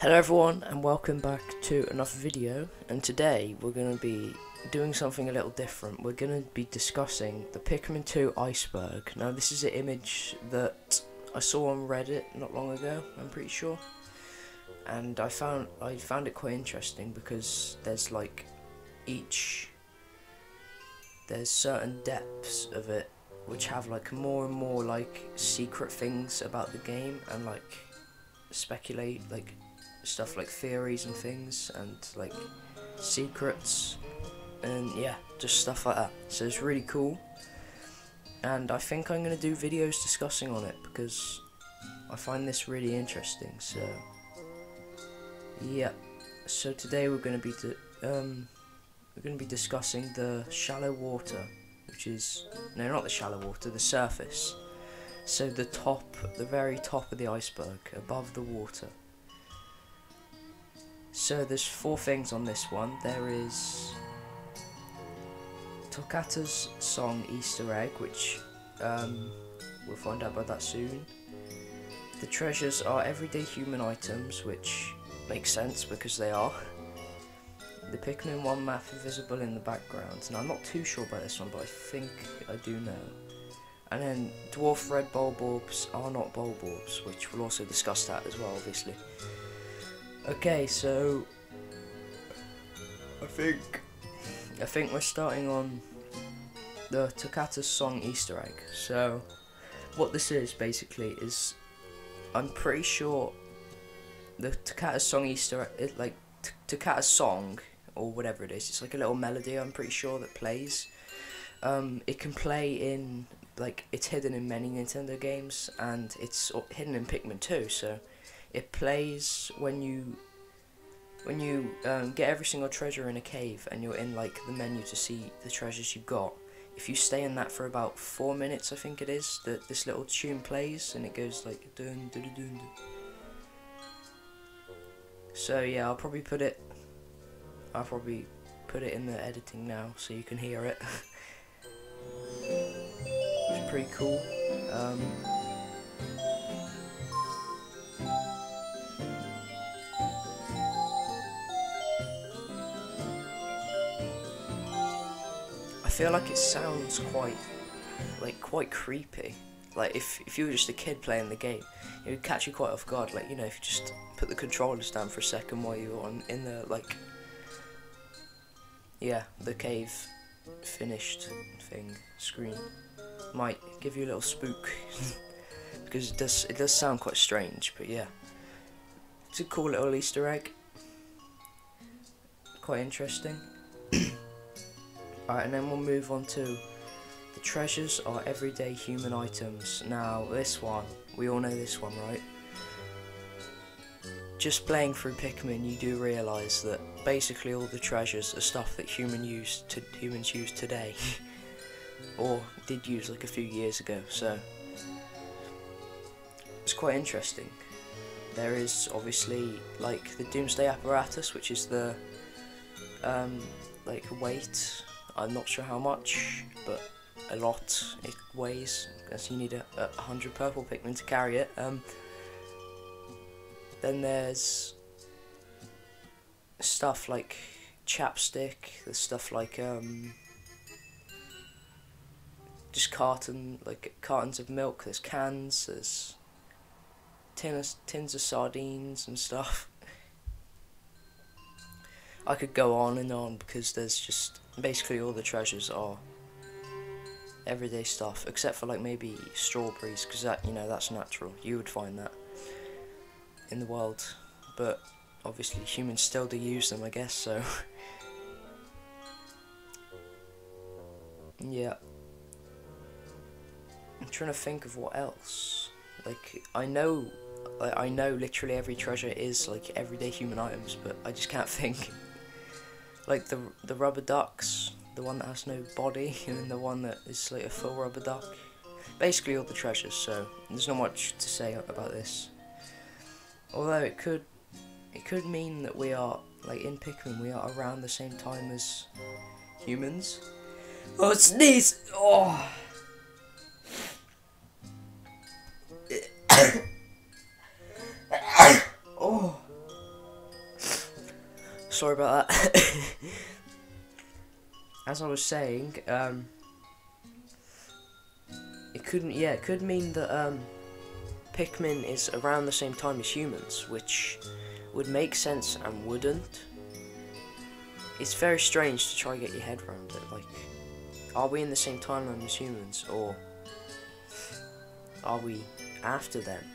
Hello everyone and welcome back to another video, and today we're going to be doing something a little different. We're going to be discussing the Pikmin 2 Iceberg. Now this is an image that I saw on Reddit not long ago, I'm pretty sure, and I found it quite interesting because there's certain depths of it which have like more and more like secret things about the game and like speculate like stuff like theories and things and like secrets and yeah, just stuff like that. So it's really cool, and I think I'm going to do videos discussing on it because I find this really interesting. So yeah, so today we're going to be discussing the shallow water, which is not the shallow water, the surface. So the very top of the iceberg, above the water. So there's 4 things on this one. There is Toccata's song Easter egg, which we'll find out about that soon. The treasures are everyday human items, which makes sense because they are. The Pikmin 1 map is visible in the background. Now I'm not too sure about this one, but I think I do know. And then dwarf red bulb orbs are not bulb orbs, which we'll also discuss that as well, obviously. Okay, so I think we're starting on the Toccata's song Easter egg. So what this is basically is, I'm pretty sure the Toccata's song Easter egg, Toccata's song or whatever it is, it's like a little melody, I'm pretty sure, that plays. It can play in, like, it's hidden in many Nintendo games, and it's hidden in Pikmin 2, so it plays when you get every single treasure in a cave and you're in like the menu to see the treasures you got. If you stay in that for about 4 minutes, I think it is, that this little tune plays and it goes like dun dun dun dun. So yeah, I'll probably put it in the editing now so you can hear it. It's pretty cool. I feel like it sounds quite creepy. Like if you were just a kid playing the game, it would catch you quite off guard. Like, you know, if you just put the controllers down for a second while you're in the the cave finished thing screen, might give you a little spook because it does sound quite strange. But yeah, it's a cool little Easter egg, quite interesting. Alright, and then we'll move on to the treasures are everyday human items. Now this one, we all know this one, right? Just playing through Pikmin, you do realise that basically all the treasures are stuff that humans use today, or did use like a few years ago. So it's quite interesting. There is obviously like the Doomsday apparatus, which is the like weight. I'm not sure how much, but a lot it weighs, because you need 100 purple Pikmin to carry it. Then there's stuff like chapstick, there's stuff like just cartons of milk, there's cans, there's tins of sardines and stuff. I could go on and on because there's just basically all the treasures are everyday stuff, except for like maybe strawberries, because that, you know, that's natural. You would find that in the world, but obviously humans still do use them, I guess. So yeah, I'm trying to think of what else. Like I know literally every treasure is like everyday human items, but I just can't think. Like the rubber ducks, the one that has no body, and then the one that is like a full rubber duck. Basically all the treasures, so there's not much to say about this. Although it could mean that we are, like in Pikmin, we are around the same time as humans. Oh, sneeze! Oh! Oh! sorry about that. As I was saying, it could mean that Pikmin is around the same time as humans, which would make sense and wouldn't. It's very strange to try and get your head around it. Like, are we in the same timeline as humans, or are we after them?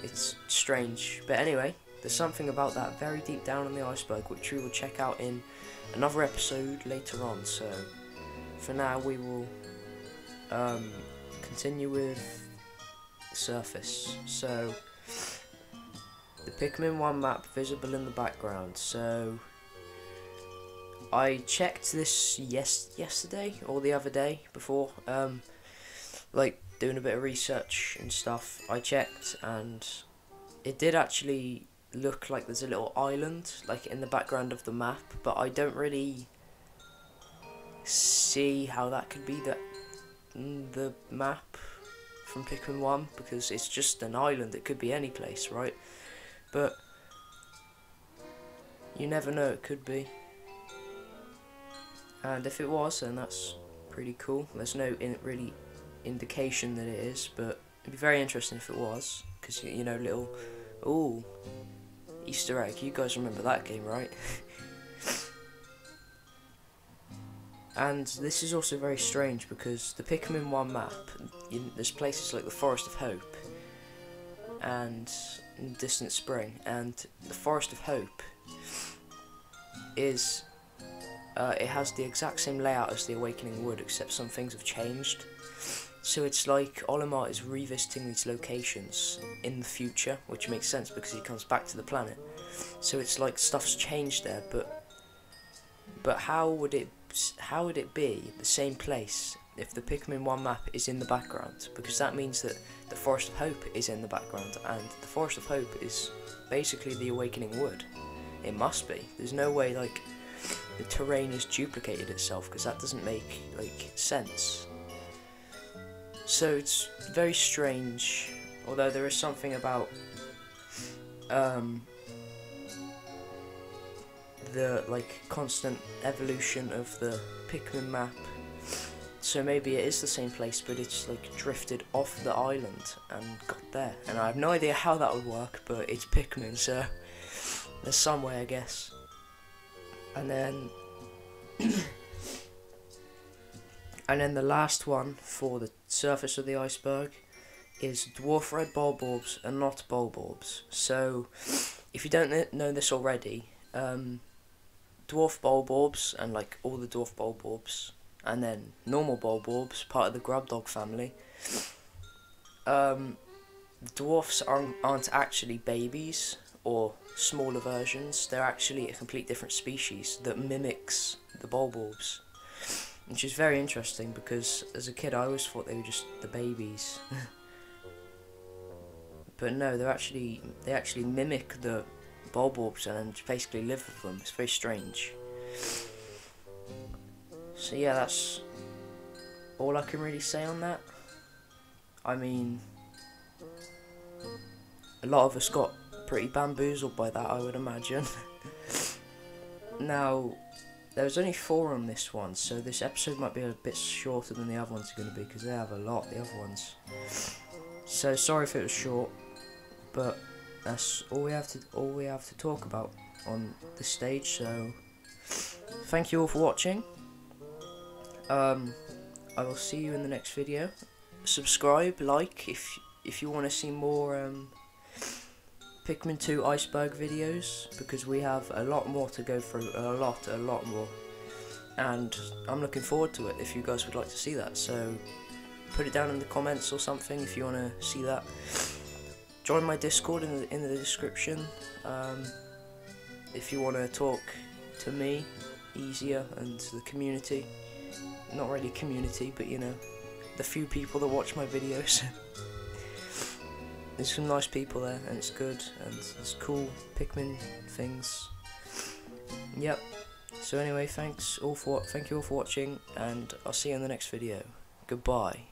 It's strange, but anyway, there's something about that very deep down on the iceberg which we will check out in another episode later on. So for now we will continue with the surface. So the Pikmin 1 map visible in the background. So I checked this yesterday or the other day before, like doing a bit of research and stuff. I checked and it did actually look like there's a little island like in the background of the map, but I don't really see how that could be the map from Pikmin 1, because it's just an island. It could be any place, right? But you never know, it could be. And if it was, then that's pretty cool. There's no really indication that it is, but it'd be very interesting if it was, because you know, little Easter egg. You guys remember that game, right? And this is also very strange because the Pikmin 1 map, there's places like the Forest of Hope and Distant Spring, and the Forest of Hope is it has the exact same layout as the Awakening Wood, except some things have changed. So it's like Olimar is revisiting these locations in the future, which makes sense because he comes back to the planet. So it's like stuff's changed there, but how would it be the same place if the Pikmin 1 map is in the background? Because that means that the Forest of Hope is in the background, and the Forest of Hope is basically the Awakening Wood. It must be. There's no way like the terrain has duplicated itself, because that doesn't make like sense. So it's very strange, although there is something about the like constant evolution of the Pikmin map. So maybe it is the same place, but it's like drifted off the island and got there. And I have no idea how that would work, but it's Pikmin, so there's some way, I guess. And then the last one for the surface of the iceberg is dwarf red bulborbs are not bulborbs. So if you don't know this already, dwarf bulborbs and like all the dwarf bulborbs, and then normal bulborbs, part of the grub dog family, dwarfs aren't actually babies or smaller versions. They're actually a complete different species that mimics the bulborbs, which is very interesting because as a kid I always thought they were just the babies. But no, they actually mimic the bulborbs and basically live with them. It's very strange. So yeah, that's all I can really say on that. I mean, a lot of us got pretty bamboozled by that, I would imagine. Now, there was only 4 on this one, so this episode might be a bit shorter than the other ones are going to be, because they have a lot, the other ones. So sorry if it was short, but that's all we have to talk about on this stage. So thank you all for watching. I will see you in the next video. Subscribe, like if you want to see more Pikmin 2 Iceberg videos, because we have a lot more to go through, a lot more, and I'm looking forward to it if you guys would like to see that. So put it down in the comments or something if you want to see that. Join my Discord in the description if you want to talk to me easier and to the community. Not really community, but you know, the few people that watch my videos. There's some nice people there, and it's good, and there's cool Pikmin things. Yep. So anyway, thank you all for watching, and I'll see you in the next video. Goodbye.